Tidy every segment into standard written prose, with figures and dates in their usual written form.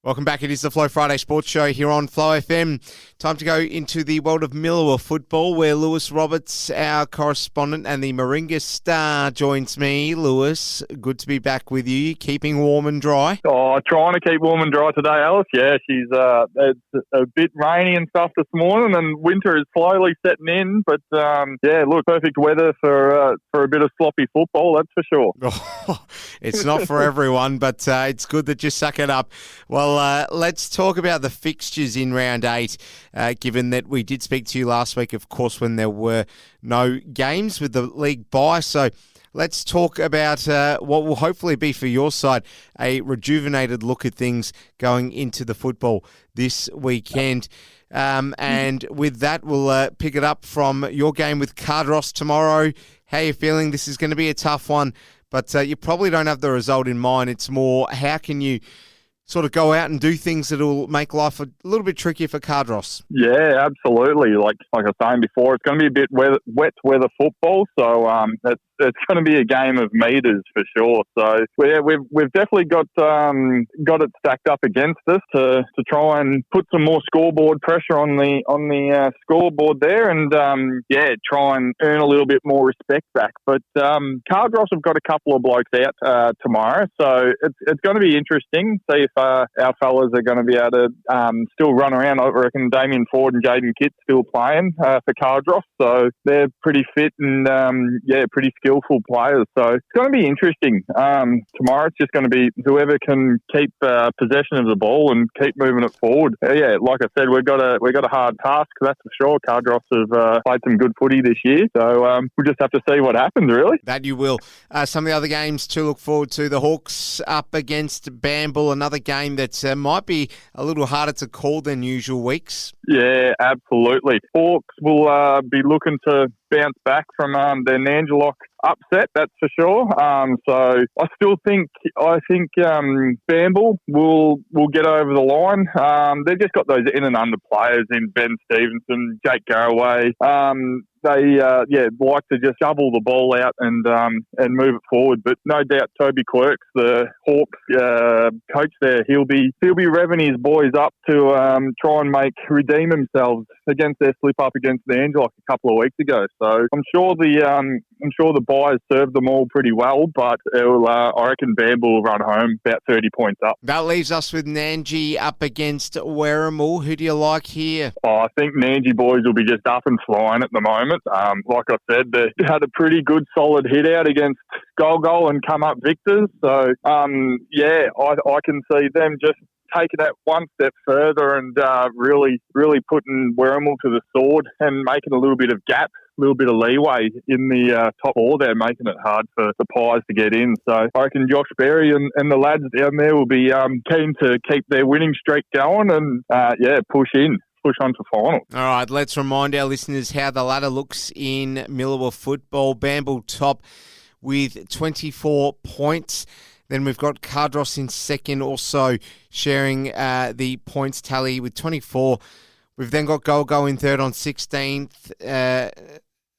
Welcome back. It is the Flow Friday Sports Show here on Flow FM. Time to go into the world of Millewa Football, where Lewis Roberts, our correspondent, and the Meringur star joins me. Lewis, good to be back with you. Keeping warm and dry? Oh, trying to keep warm and dry today, Alice. Yeah, it's a bit rainy and stuff this morning, and winter is slowly setting in. But look, perfect weather for a bit of sloppy football, that's for sure. Oh, it's not for everyone, but it's good that you suck it up. Well, let's talk about the fixtures in round 8, given that we did speak to you last week, of course, when there were no games with the league bye. So let's talk about what will hopefully be for your side a rejuvenated look at things going into the football this weekend. And with that, we'll pick it up from your game with Cardross tomorrow. How are you feeling? This is going to be a tough one, but you probably don't have the result in mind. It's more, how can you sort of go out and do things that will make life a little bit trickier for Cardross? Yeah, absolutely. Like I was saying before, it's going to be a bit wet weather football, so it's going to be a game of meters for sure. So we've definitely got it stacked up against us to try and put some more scoreboard pressure on the scoreboard there, and try and earn a little bit more respect back. But Cardross have got a couple of blokes out tomorrow, so it's going to be interesting. See if our fellas are going to be able to still run around. I reckon Damien Ford and Jaden Kitt still playing for Cardross, so they're pretty fit and pretty skillful players. So it's going to be interesting. Tomorrow it's just going to be whoever can keep possession of the ball and keep moving it forward. Like I said, we've got a hard task, that's for sure. Cardross have played some good footy this year, so we'll just have to see what happens, really. That you will. Some of the other games to look forward to: the Hawks up against Bamble, another game that might be a little harder to call than usual weeks. Yeah, absolutely. Hawks will be looking to bounce back from their Nangelock upset, that's for sure. So I still think Bamble will get over the line. They've just got those in and under players in Ben Stevenson, Jake Garraway. They like to just shovel the ball out and move it forward. But no doubt Toby Quirks, the Hawks coach there, he'll be revving his boys up to try and redeem themselves against their slip up against the Angela a couple of weeks ago. So I'm sure the buyers served them all pretty well, but I reckon Bamble will run home about 30 points up. That leaves us with Nanji up against Werribee. Who do you like here? I think Nanji boys will be just up and flying at the moment. Like I said, they had a pretty good solid hit out against Goal and come up victors. So, I can see them just taking that one step further and really putting Werribee to the sword and making a little bit of gap, a little bit of leeway in the top four there, making it hard for the Pies to get in. So I reckon Josh Berry and the lads down there will be keen to keep their winning streak going and, push on to final. All right, let's remind our listeners how the ladder looks in Millewa Football. Bamble top with 24 points. Then we've got Cardross in second, also sharing the points tally with 24. We've then got Goal in third on 16th.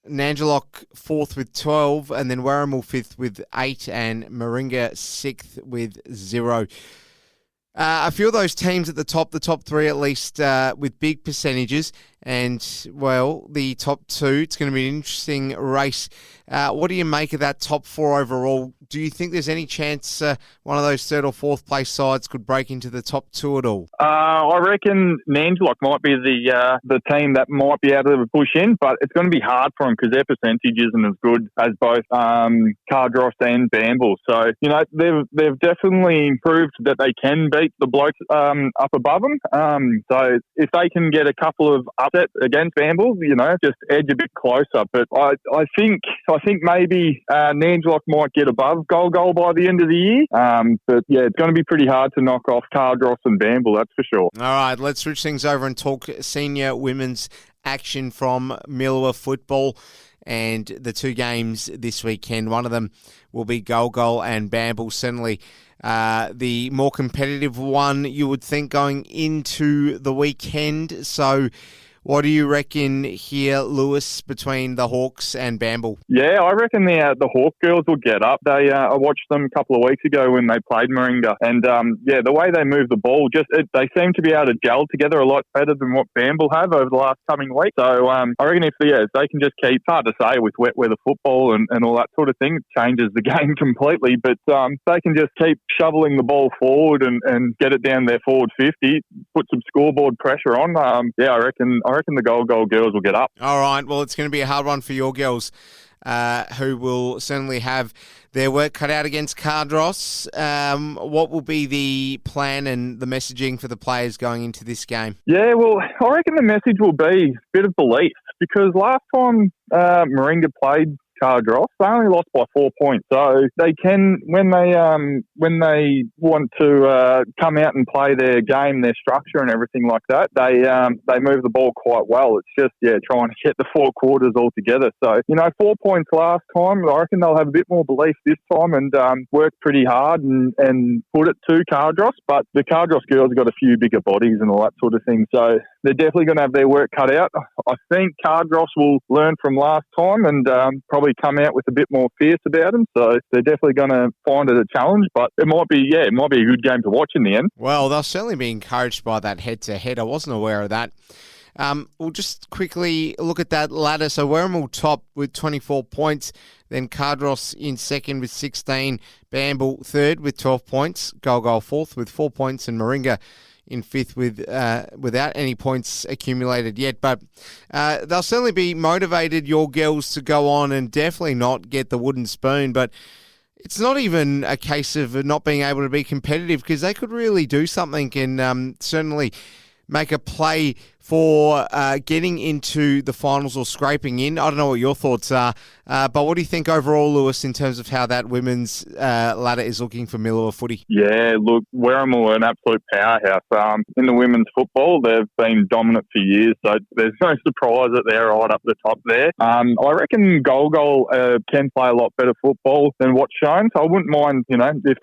Nangelock fourth with 12, and then Werribee fifth with 8, and Meringur sixth with 0. A few of those teams at the top three at least, with big percentages, and, well, the top two, it's going to be an interesting race. What do you make of that top four overall? Do you think there's any chance one of those third or fourth place sides could break into the top two at all? I reckon Nangelock might be the team that might be able to push in, but it's going to be hard for them because their percentage isn't as good as both Cardross and Bamble. So, they've definitely proved that they can beat the blokes up above them. So if they can get a couple of upset against Bamble, just edge a bit closer. But I think maybe Nangelock might get above goal by the end of the year. But yeah, it's going to be pretty hard to knock off Cardross and Bamble, that's for sure. All right, let's switch things over and talk senior women's action from Millewa Football. And the two games this weekend, one of them will be Goal and Bamble. Certainly the more competitive one, you would think, going into the weekend. So What do you reckon here, Lewis, between the Hawks and Bamble? Yeah, I reckon the Hawk girls will get up. I watched them a couple of weeks ago when they played Meringur, and the way they move the ball, they seem to be able to gel together a lot better than what Bamble have over the last coming week. So I reckon if they can just keep, hard to say with wet weather football and all that sort of thing, it changes the game completely. But they can just keep shoveling the ball forward and get it down their forward 50, put some scoreboard pressure on. I reckon the Gold girls will get up. All right. Well, it's going to be a hard one for your girls, who will certainly have their work cut out against Cardross. What will be the plan and the messaging for the players going into this game? Yeah, well, I reckon the message will be a bit of belief, because last time Meringur played Cardross, they only lost by 4 points. So they can, when they want to come out and play their game, their structure and everything like that, they move the ball quite well. It's just trying to get the 4 quarters all together. So 4 points last time. I reckon they'll have a bit more belief this time and work pretty hard and put it to Cardross. But the Cardross girls have got a few bigger bodies and all that sort of thing. So they're definitely going to have their work cut out. I think Cardross will learn from last time and probably come out with a bit more fierce about them. So they're definitely going to find it a challenge, but it might be a good game to watch in the end. Well, they'll certainly be encouraged by that head-to-head. I wasn't aware of that. We'll just quickly look at that ladder. So Werribee top with 24 points, then Cardross in second with 16, Bamble third with 12 points, Gold fourth with 4 points, and Meringur in fifth without any points accumulated yet. But they'll certainly be motivated, your girls, to go on and definitely not get the wooden spoon. But it's not even a case of not being able to be competitive, because they could really do something and certainly make a play for getting into the finals or scraping in. I don't know what your thoughts are, but what do you think overall, Lewis, in terms of how that women's ladder is looking for Millewa footy? Yeah, look, Werribee are an absolute powerhouse. In the women's football, they've been dominant for years, so there's no surprise that they're right up the top there. I reckon Gold can play a lot better football than what's shown, so I wouldn't mind, if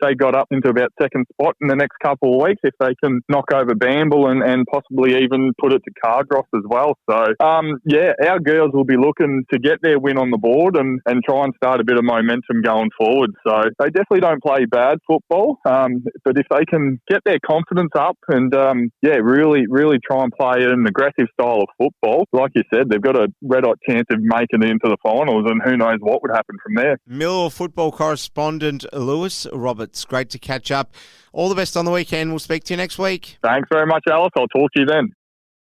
they got up into about second spot in the next couple of weeks, if they can knock over Bamble and possibly even put it to Cardross as well. So, our girls will be looking to get their win on the board and try and start a bit of momentum going forward. So they definitely don't play bad football, but if they can get their confidence up and, really, really try and play an aggressive style of football, like you said, they've got a red-hot chance of making it into the finals, and who knows what would happen from there. Millewa football correspondent Lewis Roberts, great to catch up. All the best on the weekend. We'll speak to you next week. Thanks very much, Alice. I'll talk to you then.